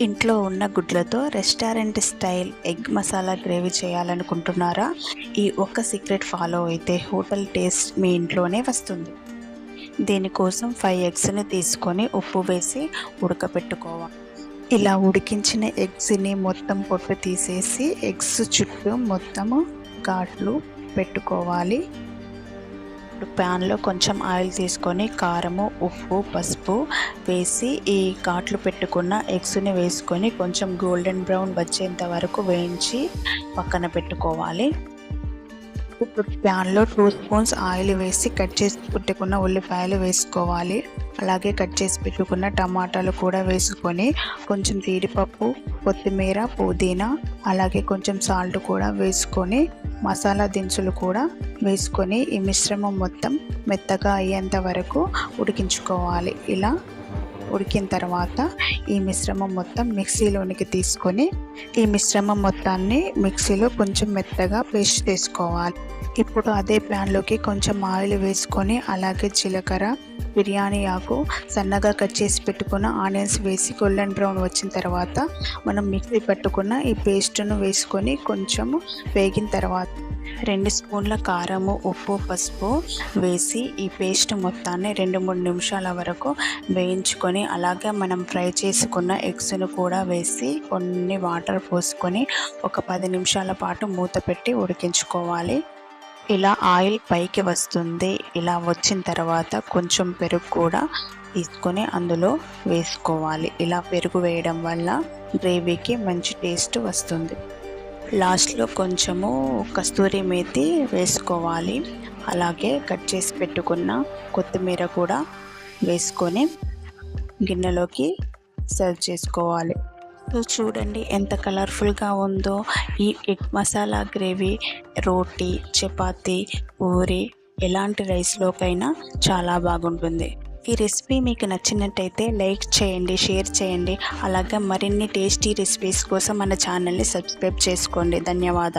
ఇంట్లో ఉన్న గుడ్లతో restaurant style egg masala gravy చేయాలనుకుంటున్నారా? ఈ ఒక్క సీక్రెట్ ఫాలో అయితే హోటల్ టేస్ట్ మీ ఇంట్లోనే వస్తుంది. దీనికోసం 5 ఎగ్స్ని తీసుకొని ఉప్పు వేసి ఉడకపెట్టుకోవాలి. ఇలా ఉడికించిన ఎగ్స్ని మొత్తం పొట్టు తీసేసి ఎగ్స్ చుట్టూ మొత్తము ఘాట్లు పెట్టుకోవాలి. ప్యాన్లో కొంచెం ఆయిల్ తీసుకొని కారము, ఉప్పు, పసుపు వేసి ఈ ఘాట్లు పెట్టుకున్న ఎగ్స్ని వేసుకొని కొంచెం గోల్డెన్ బ్రౌన్ వచ్చేంత వరకు వేయించి పక్కన పెట్టుకోవాలి. ఇప్పుడు ప్యాన్లో 2 స్పూన్స్ ఆయిల్ వేసి కట్ చేసి పెట్టుకున్న ఉల్లిపాయలు వేసుకోవాలి. అలాగే కట్ చేసి పెట్టుకున్న టమాటాలు కూడా వేసుకొని కొంచెం జీడిపప్పు, కొత్తిమీర, పుదీనా అలాగే కొంచెం సాల్ట్ కూడా వేసుకొని మసాలా దినుసులు కూడా వేసుకొని ఈ మిశ్రమం మొత్తం మెత్తగా అయ్యేంత వరకు ఉడికించుకోవాలి. ఇలా ఉడికిన తర్వాత ఈ మిశ్రమం మొత్తం మిక్సీలోనికి తీసుకొని ఈ మిశ్రమం మొత్తాన్ని మిక్సీలో కొంచెం మెత్తగా పేస్ట్ చేసుకోవాలి. ఇప్పుడు అదే ప్యాన్లోకి కొంచెం ఆయిల్ వేసుకొని అలాగే జీలకర్ర, బిర్యానీ ఆకు, సన్నగా కట్ చేసి పెట్టుకున్న ఆనియన్స్ వేసి గోల్డెన్ బ్రౌన్ వచ్చిన తర్వాత మనం మిక్సీ పట్టుకున్న ఈ పేస్ట్ను వేసుకొని కొంచెము వేగిన తర్వాత 2 స్పూన్ల కారము, ఉప్పు, పసుపు వేసి ఈ పేస్ట్ మొత్తాన్ని 2-3 నిమిషాల వరకు వేయించుకొని అలాగే మనం ఫ్రై చేసుకున్న ఎగ్స్ను కూడా వేసి కొన్ని వాటర్ పోసుకొని ఒక 10 నిమిషాల పాటు మూత పెట్టి ఉడికించుకోవాలి. ఇలా ఆయిల్ పైకి వస్తుంది. ఇలా వచ్చిన తర్వాత కొంచెం పెరుగు కూడా తీసుకొని అందులో వేసుకోవాలి. ఇలా పెరుగు వేయడం వల్ల గ్రేవీకి మంచి టేస్ట్ వస్తుంది. లాస్ట్లో కొంచెము కస్తూరి మేతి వేసుకోవాలి. అలాగే కట్ చేసి పెట్టుకున్న కొత్తిమీర కూడా వేసుకొని గిన్నెలోకి సర్వ్ చేసుకోవాలి. చూడండి ఎంత కలర్ఫుల్గా ఉందో. ఈ ఎగ్ మసాలా గ్రేవీ రోటీ, చపాతీ, పూరి ఎలాంటి రైస్లోకైనా చాలా బాగుంటుంది. ఈ రెసిపీ మీకు నచ్చినట్టయితే లైక్ చేయండి, షేర్ చేయండి. అలాగే మరిన్ని టేస్టీ రెసిపీస్ కోసం మన ఛానల్ని సబ్స్క్రైబ్ చేసుకోండి. ధన్యవాదాలు.